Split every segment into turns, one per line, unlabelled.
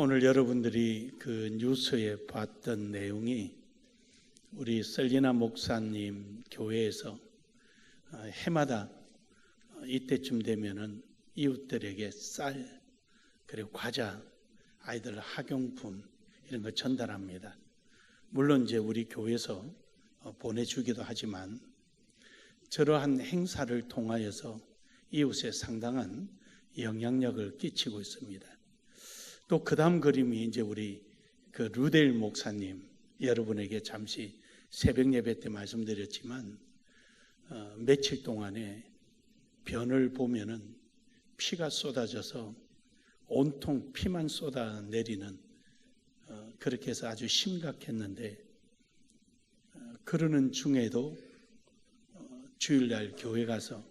오늘 여러분들이 그 뉴스에 봤던 내용이 우리 셀리나 목사님 교회에서 해마다 이때쯤 되면은 이웃들에게 쌀 그리고 과자, 아이들 학용품 이런 거 전달합니다. 물론 이제 우리 교회에서 보내주기도 하지만 저러한 행사를 통하여서 이웃에 상당한 영향력을 끼치고 있습니다. 또 그 다음 그림이 이제 우리 그 루델 목사님, 여러분에게 잠시 새벽 예배 때 말씀드렸지만 며칠 동안에 변을 보면은 피가 쏟아져서 온통 피만 쏟아내리는 그렇게 해서 아주 심각했는데 그러는 중에도 주일날 교회 가서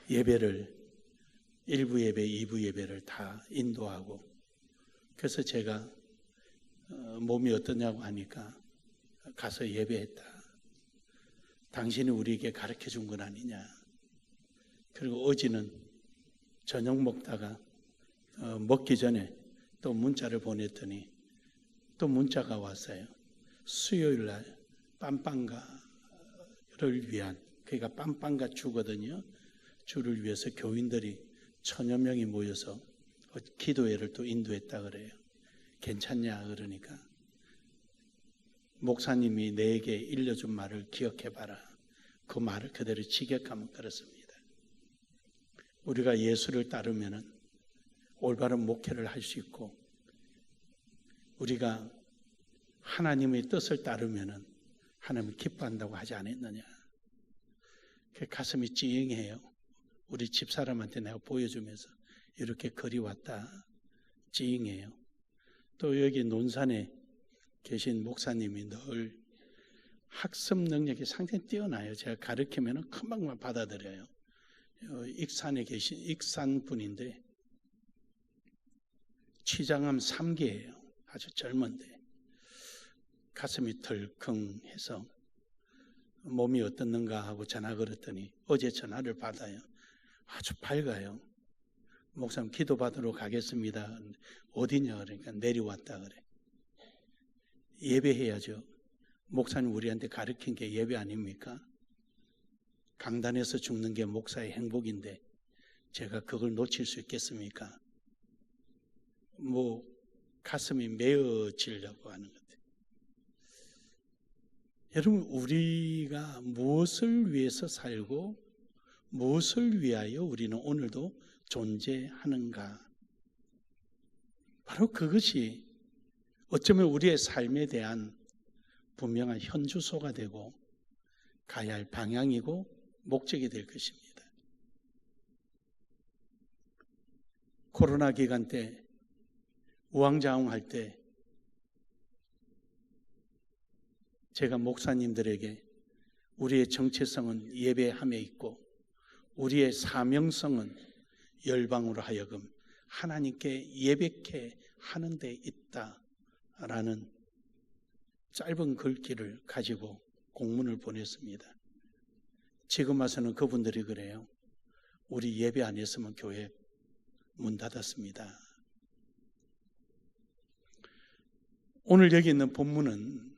예배를 1부 예배, 2부 예배를 다 인도하고 그래서 제가 몸이 어떠냐고 하니까 가서 예배했다. 당신이 우리에게 가르쳐 준 건 아니냐. 그리고 어제는 저녁 먹다가 먹기 전에 또 문자를 보냈더니 또 문자가 왔어요. 수요일 날 빰빵가를 위한, 그러니까 빰빵가 주거든요. 주를 위해서 교인들이 1000여 명이 모여서 기도회를 또 인도했다 그래요. 괜찮냐 그러니까 목사님이 내게 일러준 말을 기억해봐라. 그 말을 그대로 직역하면 그렇습니다. 우리가 예수를 따르면 올바른 목회를 할 수 있고 우리가 하나님의 뜻을 따르면 하나님을 기뻐한다고 하지 않았느냐. 그 가슴이 찡해요. 우리 집사람한테 내가 보여주면서 이렇게 그리웠다. 찡해요. 또 여기 논산에 계신 목사님이 늘 학습 능력이 상당히 뛰어나요. 제가 가르치면 금방만 받아들여요. 익산에 계신 익산 분인데 취장암 3기예요. 아주 젊은데 가슴이 덜컹해서 몸이 어떻는가 하고 전화 걸었더니 어제 전화를 받아요. 아주 밝아요. 목사님 기도받으러 가겠습니다. 어디냐 그러니까 내려왔다 그래. 예배해야죠. 목사님 우리한테 가르친 게 예배 아닙니까? 강단에서 죽는 게 목사의 행복인데 제가 그걸 놓칠 수 있겠습니까? 가슴이 메어지려고 하는 것 같아요. 여러분 우리가 무엇을 위해서 살고 무엇을 위하여 우리는 오늘도 존재하는가? 바로 그것이 어쩌면 우리의 삶에 대한 분명한 현주소가 되고 가야 할 방향이고 목적이 될 것입니다. 코로나 기간 때 우왕좌왕할 때 제가 목사님들에게 우리의 정체성은 예배함에 있고 우리의 사명성은 열방으로 하여금 하나님께 예배케 하는 데 있다라는 짧은 글귀를 가지고 공문을 보냈습니다. 지금 와서는 그분들이 그래요. 우리 예배 안 했으면 교회 문 닫았습니다. 오늘 여기 있는 본문은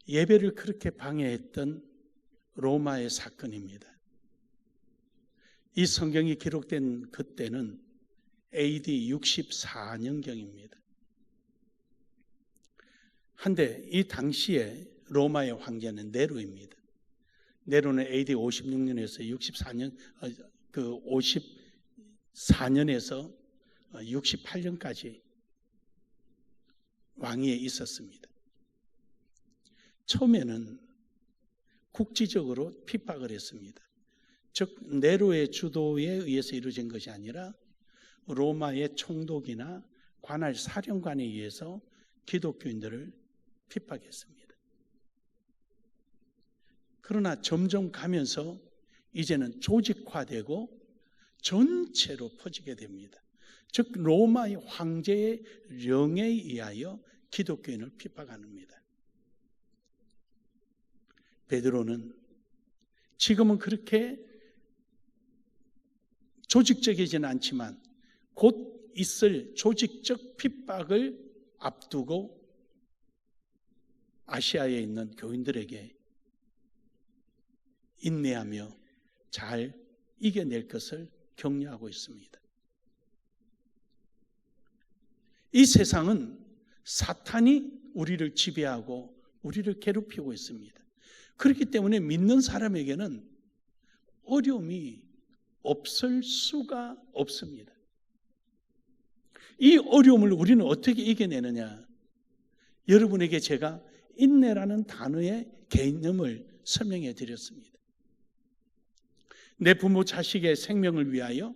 예배를 그렇게 방해했던 로마의 사건입니다. 이 성경이 기록된 그때는 AD 64년경입니다. 한데 이 당시에 로마의 황제는 네로입니다. 네로는 AD 56년에서 54년에서 68년까지 왕위에 있었습니다. 처음에는 국지적으로 핍박을 했습니다. 즉 네로의 주도에 의해서 이루어진 것이 아니라 로마의 총독이나 관할 사령관에 의해서 기독교인들을 핍박했습니다. 그러나 점점 가면서 이제는 조직화되고 전체로 퍼지게 됩니다. 즉 로마의 황제의 령에 의하여 기독교인을 핍박합니다. 베드로는 지금은 그렇게 조직적이지는 않지만 곧 있을 조직적 핍박을 앞두고 아시아에 있는 교인들에게 인내하며 잘 이겨낼 것을 격려하고 있습니다. 이 세상은 사탄이 우리를 지배하고 우리를 괴롭히고 있습니다. 그렇기 때문에 믿는 사람에게는 어려움이 없을 수가 없습니다. 이 어려움을 우리는 어떻게 이겨내느냐? 여러분에게 제가 인내라는 단어의 개념을 설명해 드렸습니다. 내 부모 자식의 생명을 위하여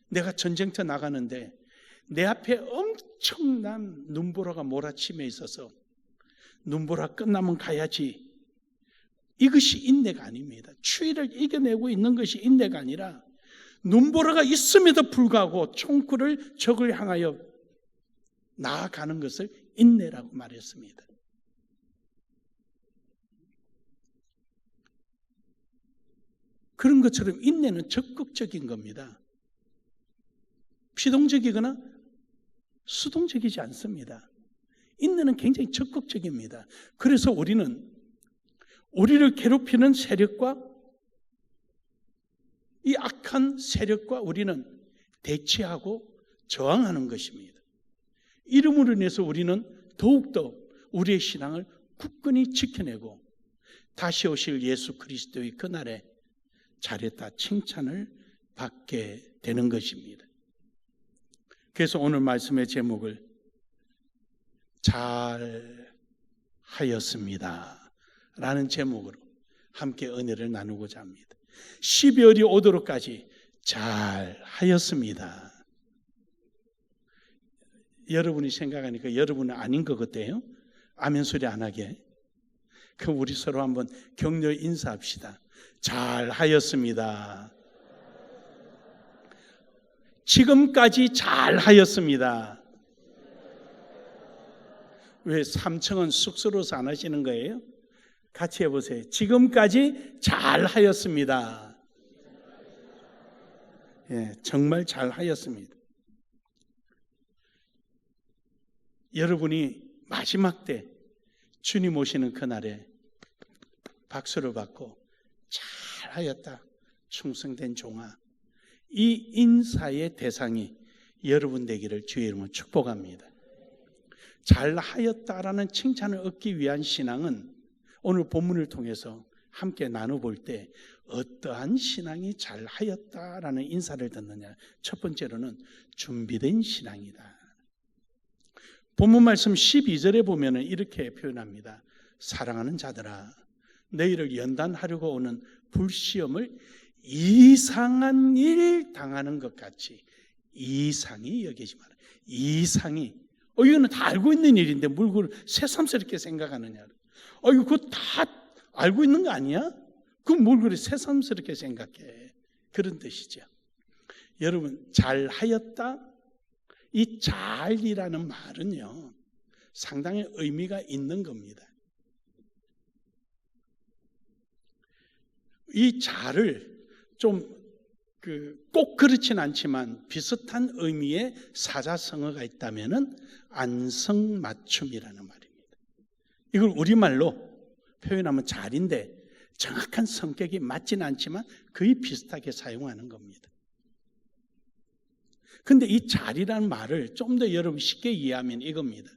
내가 전쟁터 나가는데 내 앞에 엄청난 눈보라가 몰아치며 있어서 눈보라 끝나면 가야지. 이것이 인내가 아닙니다. 추위를 이겨내고 있는 것이 인내가 아니라 눈보라가 있음에도 불구하고 총구를 적을 향하여 나아가는 것을 인내라고 말했습니다. 그런 것처럼 인내는 적극적인 겁니다. 피동적이거나 수동적이지 않습니다. 인내는 굉장히 적극적입니다. 그래서 우리는 우리를 괴롭히는 세력과 이 악한 세력과 우리는 대치하고 저항하는 것입니다. 이름으로 인해서 우리는 더욱더 우리의 신앙을 굳건히 지켜내고 다시 오실 예수 그리스도의 그날에 잘했다 칭찬을 받게 되는 것입니다. 그래서 오늘 말씀의 제목을 잘 하였습니다 라는 제목으로 함께 은혜를 나누고자 합니다. 12월이 오도록까지 잘 하였습니다. 여러분이 생각하니까 여러분은 아닌 것 같아요. 아멘 소리 안 하게. 그럼 우리 서로 한번 격려 인사합시다. 잘 하였습니다. 지금까지 잘 하였습니다. 왜 3층은 쑥스러워서 안 하시는 거예요? 같이 해보세요. 지금까지 잘 하였습니다. 예, 정말 잘 하였습니다. 여러분이 마지막 때 주님 오시는 그날에 박수를 받고 잘 하였다 충성된 종아, 이 인사의 대상이 여러분 되기를 주의 이름으로 축복합니다. 잘 하였다라는 칭찬을 얻기 위한 신앙은 오늘 본문을 통해서 함께 나눠볼 때 어떠한 신앙이 잘 하였다라는 인사를 듣느냐? 첫 번째로는 준비된 신앙이다. 본문 말씀 12절에 보면 이렇게 표현합니다. 사랑하는 자들아, 너희를 연단하려고 오는 불시험을 이상한 일 당하는 것 같이 이상히 여기지 마라. 이상이 이거는 다 알고 있는 일인데 뭘 그걸 새삼스럽게 생각하느냐? 이거 그거 다 알고 있는 거 아니야? 그럼 뭘 그래 새삼스럽게 생각해? 그런 뜻이죠. 여러분, 잘하였다. 이 잘이라는 말은요 상당히 의미가 있는 겁니다. 이 잘을 좀 꼭 그렇진 않지만 비슷한 의미의 사자성어가 있다면은 안성맞춤이라는 말입니다. 이걸 우리말로 표현하면 잘인데 정확한 성격이 맞지는 않지만 거의 비슷하게 사용하는 겁니다. 근데 이 잘이라는 말을 좀 더 여러분 쉽게 이해하면 이겁니다.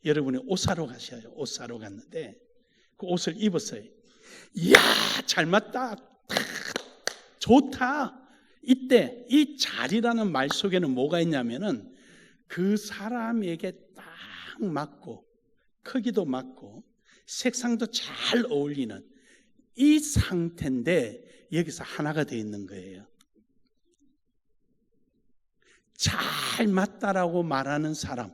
여러분이 옷 사러 가셔요. 옷 사러 갔는데 그 옷을 입었어요. 이야, 잘 맞다. 좋다. 이때 이 잘이라는 말 속에는 뭐가 있냐면은 그 사람에게 딱 맞고 크기도 맞고 색상도 잘 어울리는 이 상태인데 여기서 하나가 되어 있는 거예요. 잘 맞다라고 말하는 사람의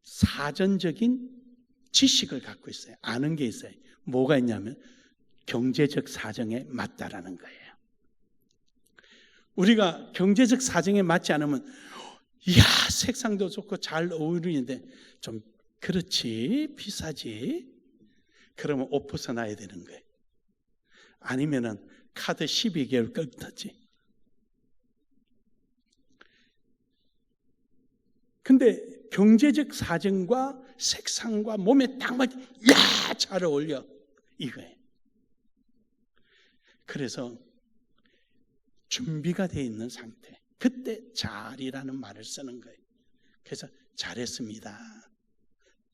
사전적인 지식을 갖고 있어요. 아는 게 있어요. 뭐가 있냐면 경제적 사정에 맞다라는 거예요. 우리가 경제적 사정에 맞지 않으면 이야, 색상도 좋고 잘 어울리는데 좀 그렇지, 비싸지. 그러면 옷 벗어나야 되는 거예요. 아니면은 카드 12개월 끊었지. 근데 경제적 사정과 색상과 몸에 딱 맞게 잘 어울려 이거예요. 그래서 준비가 되어 있는 상태, 그때 잘이라는 말을 쓰는 거예요. 그래서 잘했습니다.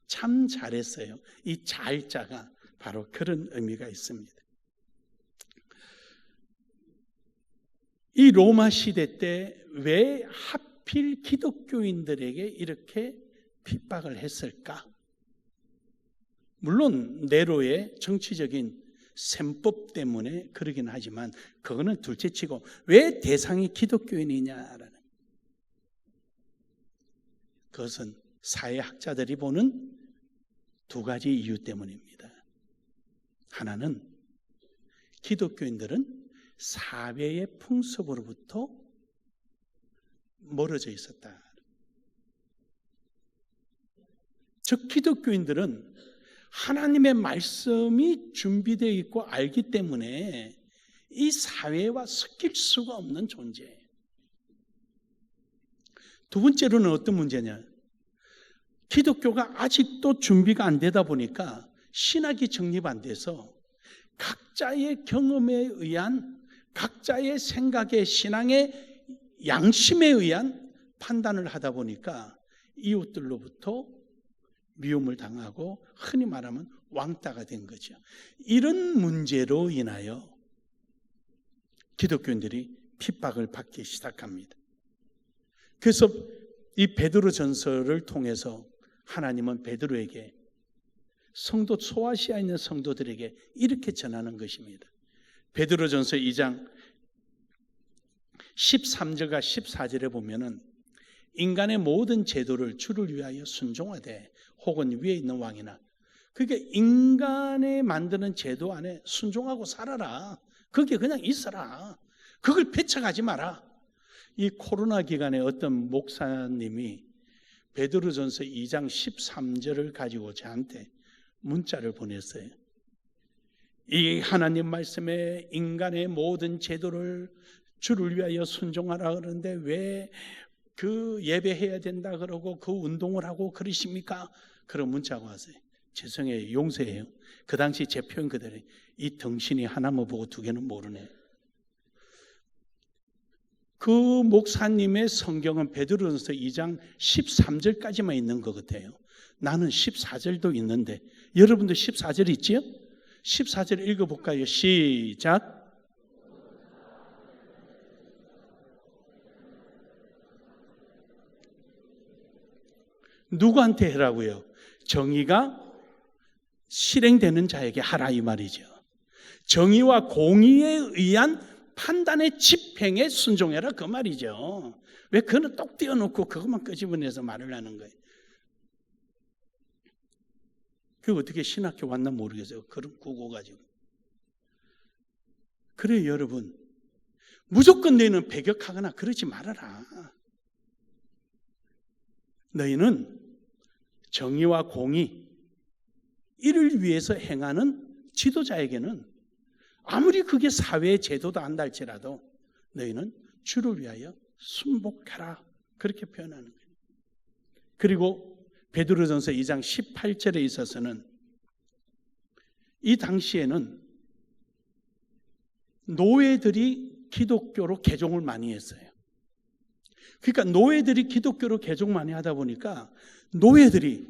참 잘했어요. 이 잘자가 바로 그런 의미가 있습니다. 이 로마 시대 때 왜 하필 기독교인들에게 이렇게 핍박을 했을까? 물론 네로의 정치적인 셈법 때문에 그러긴 하지만 그거는 둘째치고 왜 대상이 기독교인이냐라는, 그것은 사회학자들이 보는 두 가지 이유 때문입니다. 하나는 기독교인들은 사회의 풍습으로부터 멀어져 있었다. 즉 기독교인들은 하나님의 말씀이 준비되어 있고 알기 때문에 이 사회와 섞일 수가 없는 존재예요. 두 번째로는 어떤 문제냐? 기독교가 아직도 준비가 안 되다 보니까 신학이 정립 안 돼서 각자의 경험에 의한, 각자의 생각의, 신앙의 양심에 의한 판단을 하다 보니까 이웃들로부터 미움을 당하고 흔히 말하면 왕따가 된 거죠. 이런 문제로 인하여 기독교인들이 핍박을 받기 시작합니다. 그래서 이 베드로전서를 통해서 하나님은 베드로에게, 성도 소아시아에 있는 성도들에게 이렇게 전하는 것입니다. 베드로전서 2장 13절과 14절에 보면은 인간의 모든 제도를 주를 위하여 순종하되 혹은 위에 있는 왕이나, 그러니까 인간의 만드는 제도 안에 순종하고 살아라. 그게 그냥 있어라. 그걸 배척하지 마라. 이 코로나 기간에 어떤 목사님이 베드로전서 2장 13절을 가지고 저한테 문자를 보냈어요. 이 하나님 말씀에 인간의 모든 제도를 주를 위하여 순종하라 그러는데 왜 그 예배해야 된다 그러고 그 운동을 하고 그러십니까? 그런 문자가 왔어요. 죄송해요. 용서해요. 그 당시 제 표현 그대로 이 덩신이 하나만 보고 두 개는 모르네. 그 목사님의 성경은 베드로전서 2장 13절까지만 있는 것 같아요. 나는 14절도 있는데 여러분도 14절 있지요? 14절 읽어볼까요? 시작. 누구한테 해라고요? 정의가 실행되는 자에게 하라 이 말이죠. 정의와 공의에 의한 판단의 집행에 순종해라 그 말이죠. 왜 그는 똑 띄워놓고 그것만 끄집어내서 말을 하는 거예요? 그게 어떻게 신학교 왔나 모르겠어요. 그런 구고 가지고. 그래 여러분, 무조건 너희는 배격하거나 그러지 말아라. 너희는 정의와 공의, 이를 위해서 행하는 지도자에게는 아무리 그게 사회의 제도도 안다 할지라도 너희는 주를 위하여 순복하라 그렇게 표현하는 거예요. 그리고 베드로전서 2장 18절에 있어서는 이 당시에는 노예들이 기독교로 개종을 많이 했어요. 그러니까 노예들이 기독교로 개종 많이 하다 보니까 노예들이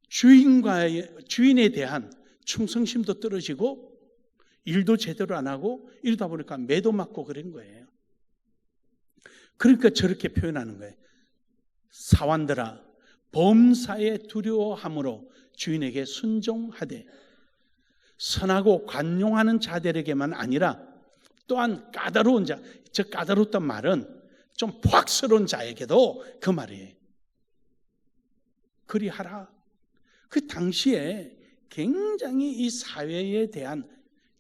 주인에 대한 충성심도 떨어지고 일도 제대로 안 하고 이러다 보니까 매도 맞고 그런 거예요. 그러니까 저렇게 표현하는 거예요. 사환들아, 범사에 두려워함으로 주인에게 순종하되 선하고 관용하는 자들에게만 아니라 또한 까다로운 자, 저 까다롭단 말은 좀 포악스러운 자에게도 그 말이에요. 그리하라. 그 당시에 굉장히 이 사회에 대한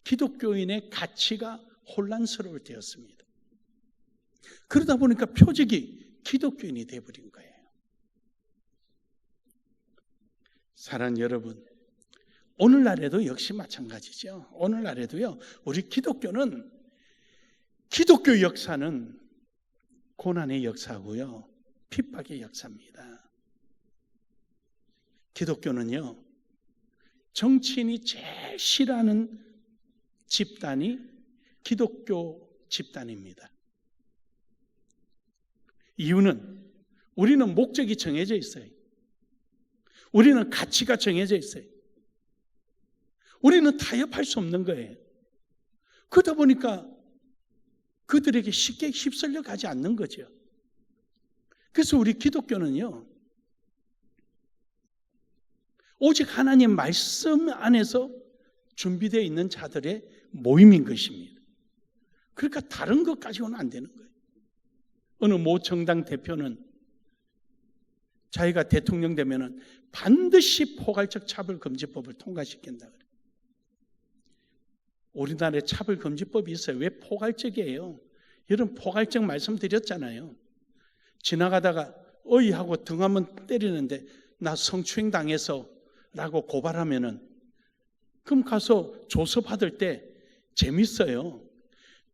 기독교인의 가치가 혼란스러울 때였습니다. 그러다 보니까 표적이 기독교인이 되어버린 거예요. 사랑하는 여러분, 오늘날에도 역시 마찬가지죠. 오늘날에도요, 우리 기독교는, 기독교 역사는 고난의 역사고요. 핍박의 역사입니다. 기독교는요, 정치인이 제일 싫어하는 집단이 기독교 집단입니다. 이유는 우리는 목적이 정해져 있어요. 우리는 가치가 정해져 있어요. 우리는 타협할 수 없는 거예요. 그러다 보니까 그들에게 쉽게 휩쓸려 가지 않는 거죠. 그래서 우리 기독교는요, 오직 하나님 말씀 안에서 준비되어 있는 자들의 모임인 것입니다. 그러니까 다른 것 가지고는 안 되는 거예요. 어느 모 정당 대표는 자기가 대통령 되면은 반드시 포괄적 차별금지법을 통과시킨다 그래요. 우리나라에 차별금지법이 있어요. 왜 포괄적이에요? 여러분 포괄적 말씀드렸잖아요. 지나가다가 어이하고 등 한번 때리는데 나 성추행 당해서 라고 고발하면은 그럼 가서 조서 받을 때 재밌어요.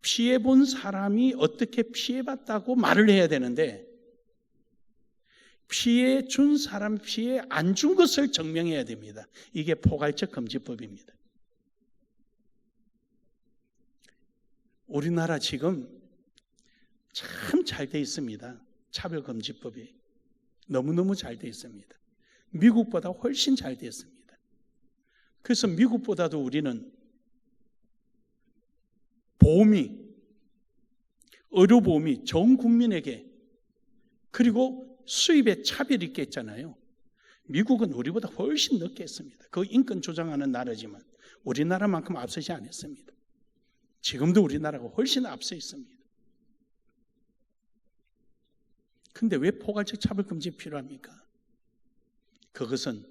피해본 사람이 어떻게 피해봤다고 말을 해야 되는데 피해 준 사람 피해 안 준 것을 증명해야 됩니다. 이게 포괄적 금지법입니다. 우리나라 지금 참 잘 돼 있습니다. 차별금지법이 너무너무 잘 돼 있습니다. 미국보다 훨씬 잘 돼 있습니다. 그래서 미국보다도 우리는 보험이, 의료보험이 전 국민에게 그리고 수입에 차별이 있게 했잖아요. 미국은 우리보다 훨씬 늦게 했습니다. 그 인권 조장하는 나라지만 우리나라만큼 앞서지 않았습니다. 지금도 우리나라가 훨씬 앞서 있습니다. 그런데 왜 포괄적 차별금지 필요합니까? 그것은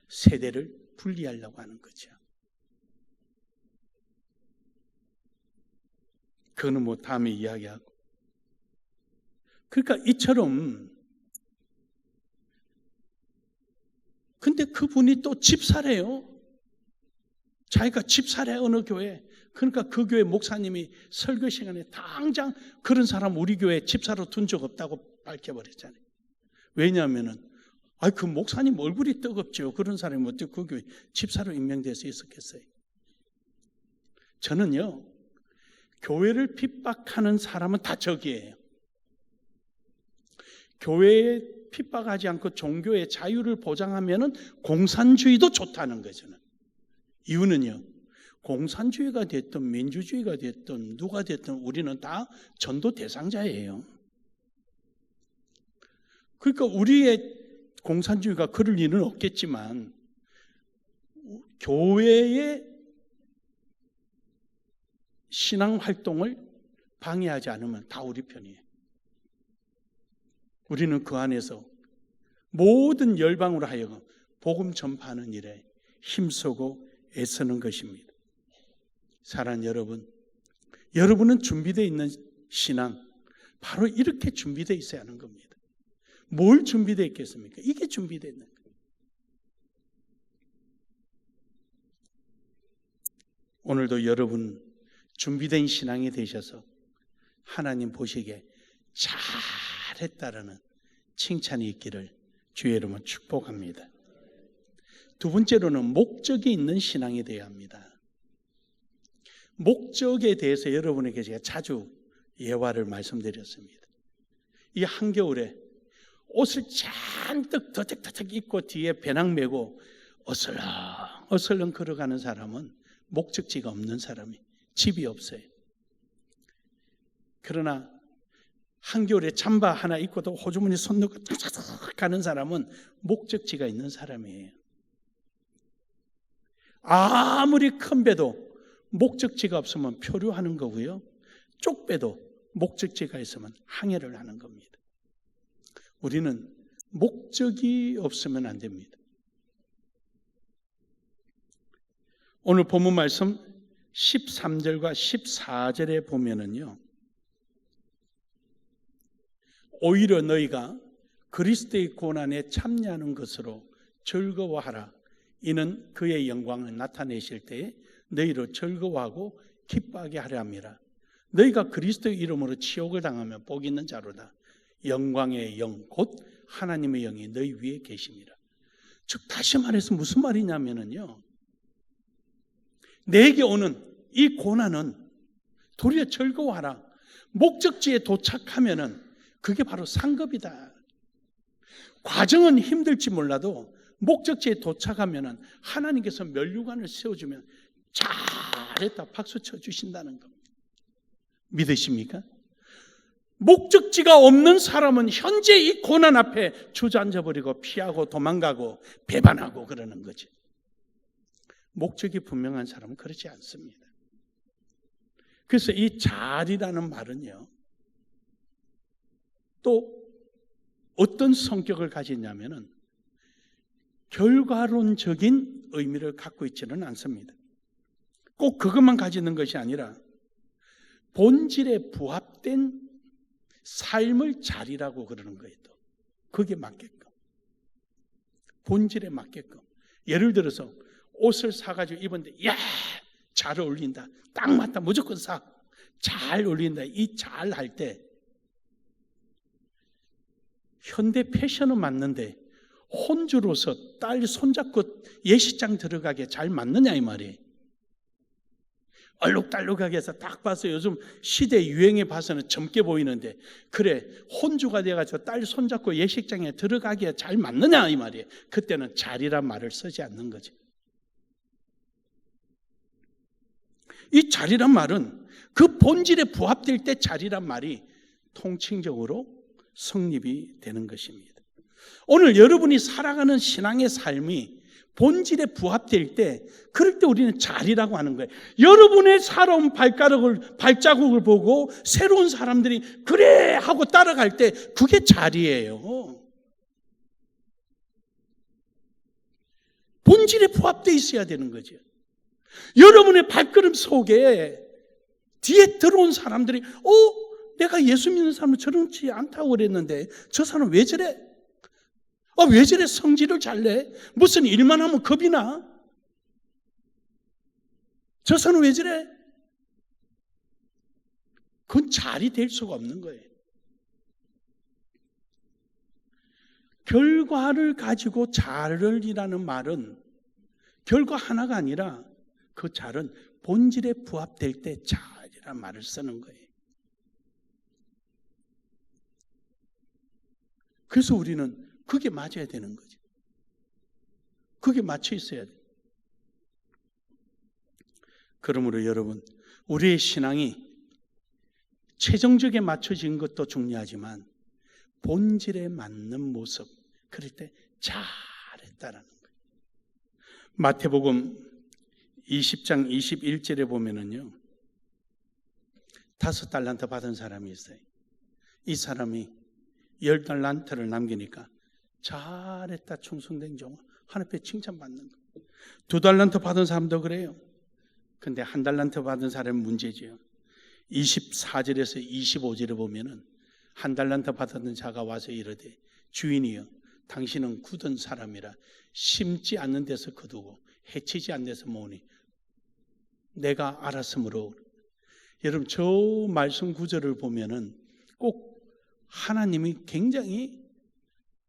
세대를 분리하려고 하는 거죠. 그거는 뭐 다음에 이야기하고. 그러니까 이처럼 근데 그분이 또 집사래요. 자기가 집사래 어느 교회. 그러니까 그 교회 목사님이 설교 시간에 당장 그런 사람 우리 교회 집사로 둔 적 없다고 밝혀버렸잖아요. 왜냐하면은 그 목사님 얼굴이 뜨겁죠. 그런 사람이 어떻게 그 교회 집사로 임명돼서 있었겠어요. 저는요, 교회를 핍박하는 사람은 다 적이에요. 교회에 핍박하지 않고 종교의 자유를 보장하면은 공산주의도 좋다는 거죠. 이유는요, 공산주의가 됐든 민주주의가 됐든 누가 됐든 우리는 다 전도 대상자예요. 그러니까 우리의 공산주의가 그럴 일은 없겠지만 교회의 신앙활동을 방해하지 않으면 다 우리 편이에요. 우리는 그 안에서 모든 열방으로 하여금 복음 전파하는 일에 힘쓰고 애쓰는 것입니다. 사랑하는 여러분, 여러분은 준비되어 있는 신앙 바로 이렇게 준비되어 있어야 하는 겁니다. 뭘 준비되어 있겠습니까? 이게 준비되어 있는 거예요. 오늘도 여러분 준비된 신앙이 되셔서 하나님 보시기에 잘했다라는 칭찬이 있기를 주의 이름으로 축복합니다. 두 번째로는 목적이 있는 신앙이 되어야 합니다. 목적에 대해서 여러분에게 제가 자주 예화를 말씀드렸습니다. 이 한겨울에 옷을 잔뜩 더덕더덕 입고 뒤에 배낭 메고 어슬렁 걸어가는 사람은 목적지가 없는 사람이 집이 없어요. 그러나 한겨울에 잠바 하나 입고도 호주머니 손 넣고 탁탁탁 가는 사람은 목적지가 있는 사람이에요. 아무리 큰 배도 목적지가 없으면 표류하는 거고요. 쪽 배도 목적지가 있으면 항해를 하는 겁니다. 우리는 목적이 없으면 안 됩니다. 오늘 본문 말씀 13절과 14절에 보면은요, 오히려 너희가 그리스도의 고난에 참여하는 것으로 즐거워하라. 이는 그의 영광을 나타내실 때에 너희로 즐거워하고 기뻐하게 하려 함이라. 너희가 그리스도의 이름으로 치욕을 당하면 복 있는 자로다. 영광의 영 곧 하나님의 영이 너희 위에 계심이라. 즉 다시 말해서 무슨 말이냐면요, 내게 오는 이 고난은 도리어 즐거워하라. 목적지에 도착하면은 그게 바로 상급이다. 과정은 힘들지 몰라도 목적지에 도착하면은 하나님께서 면류관을 세워주면 잘했다 박수 쳐주신다는 겁니다. 믿으십니까? 목적지가 없는 사람은 현재 이 고난 앞에 주저앉아버리고 피하고 도망가고 배반하고 그러는 거지. 목적이 분명한 사람은 그렇지 않습니다. 그래서 이 잘이라는 말은요, 또 어떤 성격을 가지냐면은 결과론적인 의미를 갖고 있지는 않습니다. 꼭 그것만 가지는 것이 아니라 본질에 부합된 삶을 잘이라고 그러는 거예요. 또 그게 맞게끔, 본질에 맞게끔. 예를 들어서 옷을 사가지고 입었는데 야, 잘 어울린다, 딱 맞다, 무조건 사, 잘 어울린다. 이 잘 할 때 현대 패션은 맞는데 혼주로서 딸 손잡고 예식장 들어가게 잘 맞느냐 이 말이에요. 얼룩달룩하게 해서 딱 봐서 요즘 시대 유행에 봐서는 젊게 보이는데, 그래 혼주가 돼가지고 딸 손잡고 예식장에 들어가기에 잘 맞느냐 이 말이에요. 그때는 잘이란 말을 쓰지 않는 거지. 이 잘이란 말은 그 본질에 부합될 때 잘이란 말이 통칭적으로 성립이 되는 것입니다. 오늘 여러분이 살아가는 신앙의 삶이 본질에 부합될 때, 그럴 때 우리는 잘이라고 하는 거예요. 여러분의 살아온 발자국을 보고 새로운 사람들이 그래 하고 따라갈 때 그게 잘이에요. 본질에 부합되어 있어야 되는 거죠. 여러분의 발걸음 속에 뒤에 들어온 사람들이 내가 예수 믿는 사람은 저렇지 않다고 그랬는데 저 사람 왜 저래? 왜 저래 성질을 잘 내? 무슨 일만 하면 겁이 나? 저 사람 왜 저래? 그건 잘이 될 수가 없는 거예요. 결과를 가지고 잘을이라는 말은 결과 하나가 아니라 그 잘은 본질에 부합될 때 잘이라는 말을 쓰는 거예요. 그래서 우리는 그게 맞아야 되는 거죠. 그게 맞춰 있어야 돼요. 그러므로 여러분, 우리의 신앙이 최종적에 맞춰진 것도 중요하지만 본질에 맞는 모습, 그럴 때 잘했다라는 거예요. 마태복음 20장 21절에 보면은요, 5달란트 받은 사람이 있어요. 이 사람이 10달란트를 남기니까 잘했다, 충성된 종아, 하나님께 칭찬받는 거. 2달란트 받은 사람도 그래요. 근데 1달란트 받은 사람은 문제지요. 24절에서 25절에 보면은 1달란트 받았던 자가 와서 이르되, 주인이여, 당신은 굳은 사람이라 심지 않는 데서 거두고 해치지 않는 데서 모으니 내가 알았으므로. 여러분, 저 말씀 구절을 보면은 꼭 하나님이 굉장히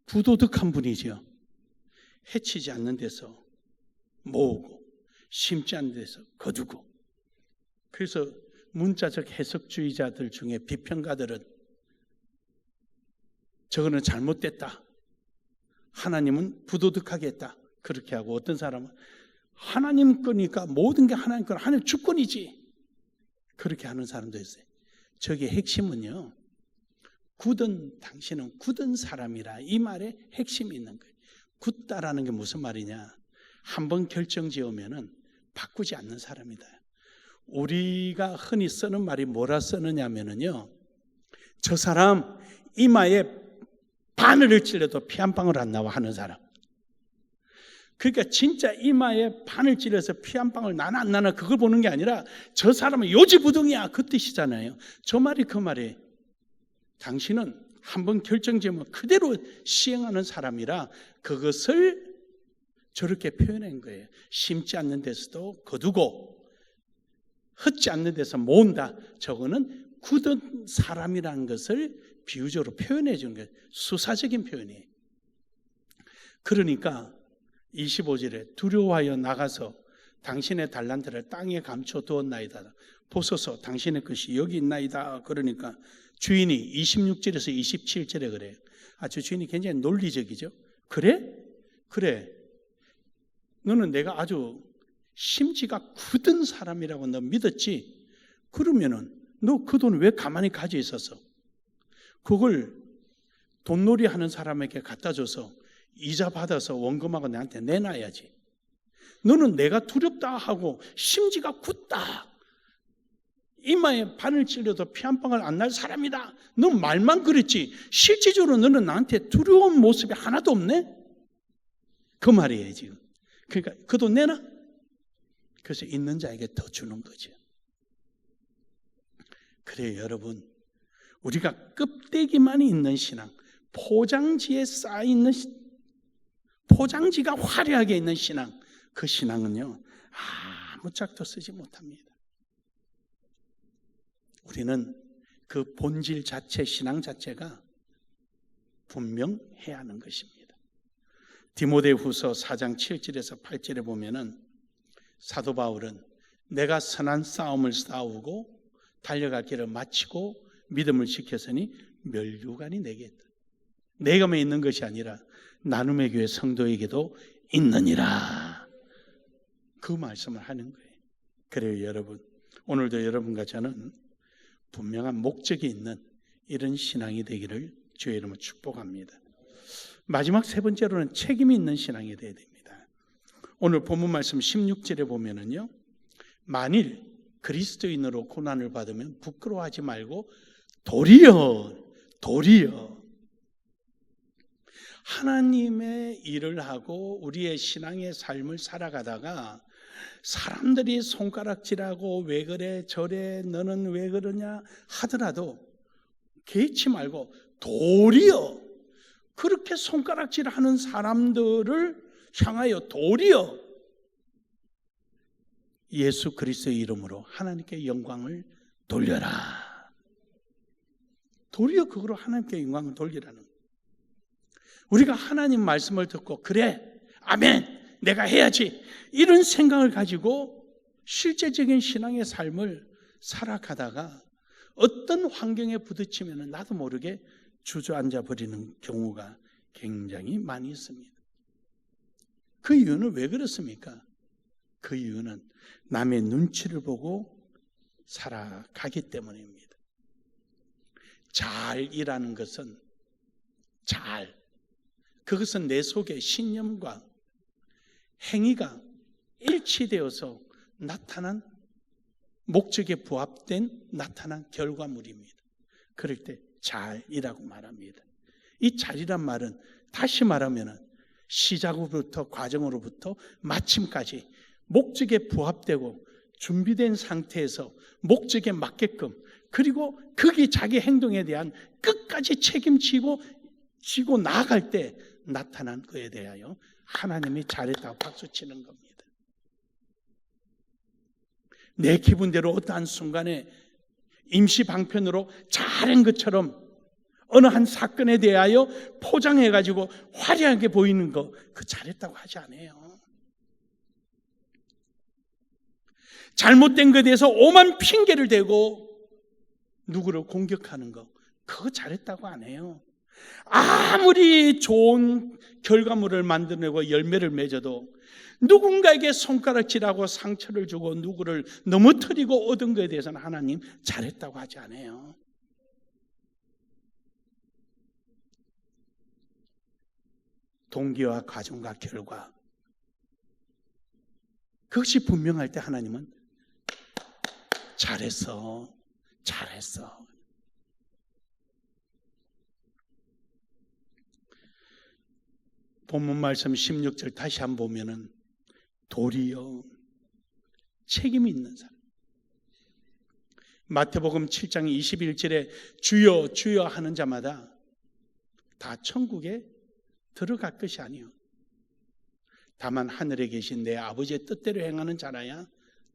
부도덕한 분이죠. 해치지 않는 데서 모으고 심지 않는 데서 거두고. 그래서 문자적 해석주의자들 중에 비평가들은 저거는 잘못됐다, 하나님은 부도덕하게 했다, 그렇게 하고, 어떤 사람은 하나님 거니까 모든 게 하나님 거, 하나님 주권이지, 그렇게 하는 사람도 있어요. 저게 핵심은요, 당신은 굳은 사람이라, 이 말에 핵심이 있는 거예요. 굳다라는 게 무슨 말이냐, 한번 결정 지으면은 바꾸지 않는 사람이다. 우리가 흔히 쓰는 말이 뭐라 쓰느냐면요, 저 사람 이마에 바늘을 찔러도 피 한 방울 안 나와 하는 사람. 그러니까 진짜 이마에 바늘 찔러서 피 한 방울 나나 안 나나 그걸 보는 게 아니라 저 사람은 요지부동이야, 그 뜻이잖아요. 저 말이 그 말이에요. 당신은 한번 결정지으면 그대로 시행하는 사람이라 그것을 저렇게 표현한 거예요. 심지 않는 데서도 거두고 헛지 않는 데서 모은다. 저거는 굳은 사람이라는 것을 비유적으로 표현해 주는 거예요. 수사적인 표현이에요. 그러니까 25절에 두려워하여 나가서 당신의 달란트를 땅에 감춰두었나이다. 보소서 당신의 것이 여기 있나이다. 그러니까 주인이 26절에서 27절에 그래요. 저 주인이 굉장히 논리적이죠. 그래? 너는 내가 아주 심지가 굳은 사람이라고 너 믿었지? 그러면은 너 그 돈 왜 가만히 가지고 있었어? 그걸 돈놀이 하는 사람에게 갖다 줘서 이자 받아서 원금하고 내한테 내놔야지. 너는 내가 두렵다 하고 심지가 굳다, 이마에 바늘 찔려도 피 한 방울 안 날 사람이다. 너 말만 그랬지 실질적으로 너는 나한테 두려운 모습이 하나도 없네? 그 말이에요 지금. 그러니까 그 돈 내놔. 그래서 있는 자에게 더 주는 거죠. 그래요 여러분, 우리가 껍데기만 있는 신앙, 포장지에 쌓여있는, 포장지가 화려하게 있는 신앙, 그 신앙은요 아무 짝도 쓰지 못합니다. 우리는 그 본질 자체, 신앙 자체가 분명해야 하는 것입니다. 디모데후서 4장 7절에서 8절에 보면은 사도 바울은 내가 선한 싸움을 싸우고 달려갈 길을 마치고 믿음을 지켰으니 멸류관이 내게 있다. 내가만 있는 것이 아니라 나눔의 교회 성도에게도 있느니라. 그 말씀을 하는 거예요. 그래요 여러분, 오늘도 여러분과 저는 분명한 목적이 있는 이런 신앙이 되기를 주의 이름으로 축복합니다. 마지막 세 번째로는 책임이 있는 신앙이 되어야 됩니다. 오늘 본문 말씀 16절에 보면은요, 만일 그리스도인으로 고난을 받으면 부끄러워하지 말고 도리어 하나님의 일을 하고 우리의 신앙의 삶을 살아가다가 사람들이 손가락질하고 왜 그래 저래 너는 왜 그러냐 하더라도 개의치 말고 도리어 그렇게 손가락질하는 사람들을 향하여 도리어 예수 그리스도의 이름으로 하나님께 영광을 돌려라. 도리어 그거로 하나님께 영광을 돌리라는, 우리가 하나님 말씀을 듣고 그래 아멘 내가 해야지 이런 생각을 가지고 실제적인 신앙의 삶을 살아가다가 어떤 환경에 부딪히면 나도 모르게 주저앉아 버리는 경우가 굉장히 많이 있습니다. 그 이유는 왜 그렇습니까? 그 이유는 남의 눈치를 보고 살아가기 때문입니다. 잘이라는 것은 그것은 내 속의 신념과 행위가 일치되어서 나타난 목적에 부합된 나타난 결과물입니다. 그럴 때 잘이라고 말합니다. 이 잘이란 말은 다시 말하면 시작으로부터 과정으로부터 마침까지 목적에 부합되고 준비된 상태에서 목적에 맞게끔, 그리고 거기 자기 행동에 대한 끝까지 책임지고 나아갈 때 나타난 것에 대하여 하나님이 잘했다고 박수치는 겁니다. 내 기분대로 어떠한 순간에 임시 방편으로 잘한 것처럼 어느 한 사건에 대하여 포장해가지고 화려하게 보이는 거, 그 잘했다고 하지 않아요. 잘못된 것에 대해서 오만 핑계를 대고 누구를 공격하는 거, 그거 잘했다고 안 해요. 아무리 좋은 결과물을 만들어내고 열매를 맺어도 누군가에게 손가락질하고 상처를 주고 누구를 넘어뜨리고 얻은 것에 대해서는 하나님 잘했다고 하지 않아요. 동기와 과정과 결과, 그것이 분명할 때 하나님은 잘했어. 본문 말씀 16절 다시 한번 보면은 도리어 책임이 있는 사람. 마태복음 7장 21절에 주여 주여 하는 자마다 다 천국에 들어갈 것이 아니요 다만 하늘에 계신 내 아버지의 뜻대로 행하는 자라야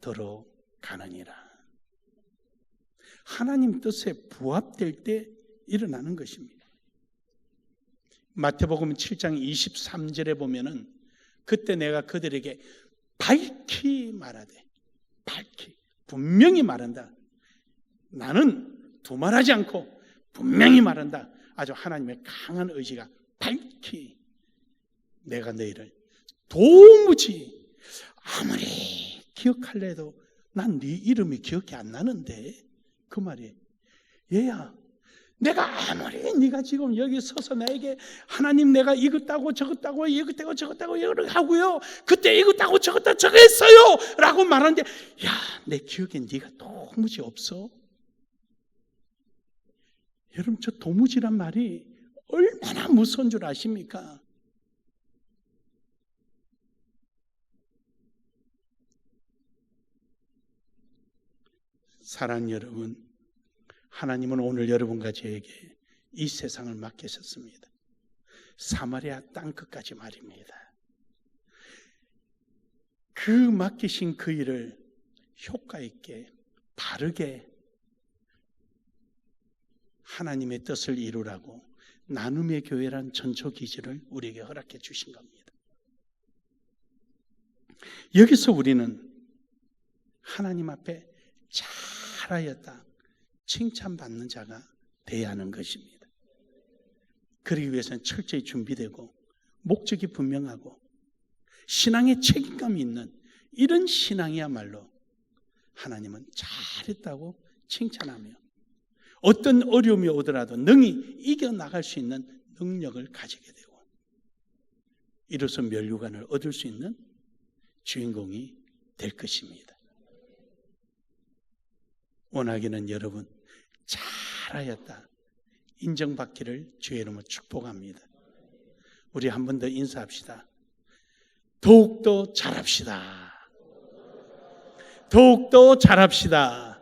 들어가느니라. 하나님 뜻에 부합될 때 일어나는 것입니다. 마태복음 7장 23절에 보면은 그때 내가 그들에게 밝히 말하되, 밝히 분명히 말한다. 나는 두말하지 않고 분명히 말한다. 아주 하나님의 강한 의지가 밝히 내가 너희를 도무지 아무리 기억할래 해도 난 네 이름이 기억이 안 나는데, 그 말이 얘야, 내가 아무리 네가 지금 여기 서서 나에게 하나님 내가 이것다고 저것다고 이것다고 저것다고 이걸 하고요, 그때 이것다고 저것다 저거 했어요 라고 말하는데, 야, 내 기억에 네가 도무지 없어. 여러분, 저 도무지란 말이 얼마나 무서운 줄 아십니까? 사랑하는 여러분, 하나님은 오늘 여러분과 저에게 이 세상을 맡기셨습니다. 사마리아 땅끝까지 말입니다. 그 맡기신 그 일을 효과 있게 바르게 하나님의 뜻을 이루라고 나눔의 교회란 전초기지를 우리에게 허락해 주신 겁니다. 여기서 우리는 하나님 앞에 잘하였다 칭찬받는 자가 되어야 하는 것입니다. 그러기 위해서는 철저히 준비되고 목적이 분명하고 신앙의 책임감이 있는 이런 신앙이야말로 하나님은 잘했다고 칭찬하며 어떤 어려움이 오더라도 능히 이겨나갈 수 있는 능력을 가지게 되고 이로써 면류관을 얻을 수 있는 주인공이 될 것입니다. 원하기는 여러분 잘하였다 인정받기를 주의 이름으로 축복합니다. 우리 한 번 더 인사합시다. 더욱더 잘합시다. 더욱더 잘합시다.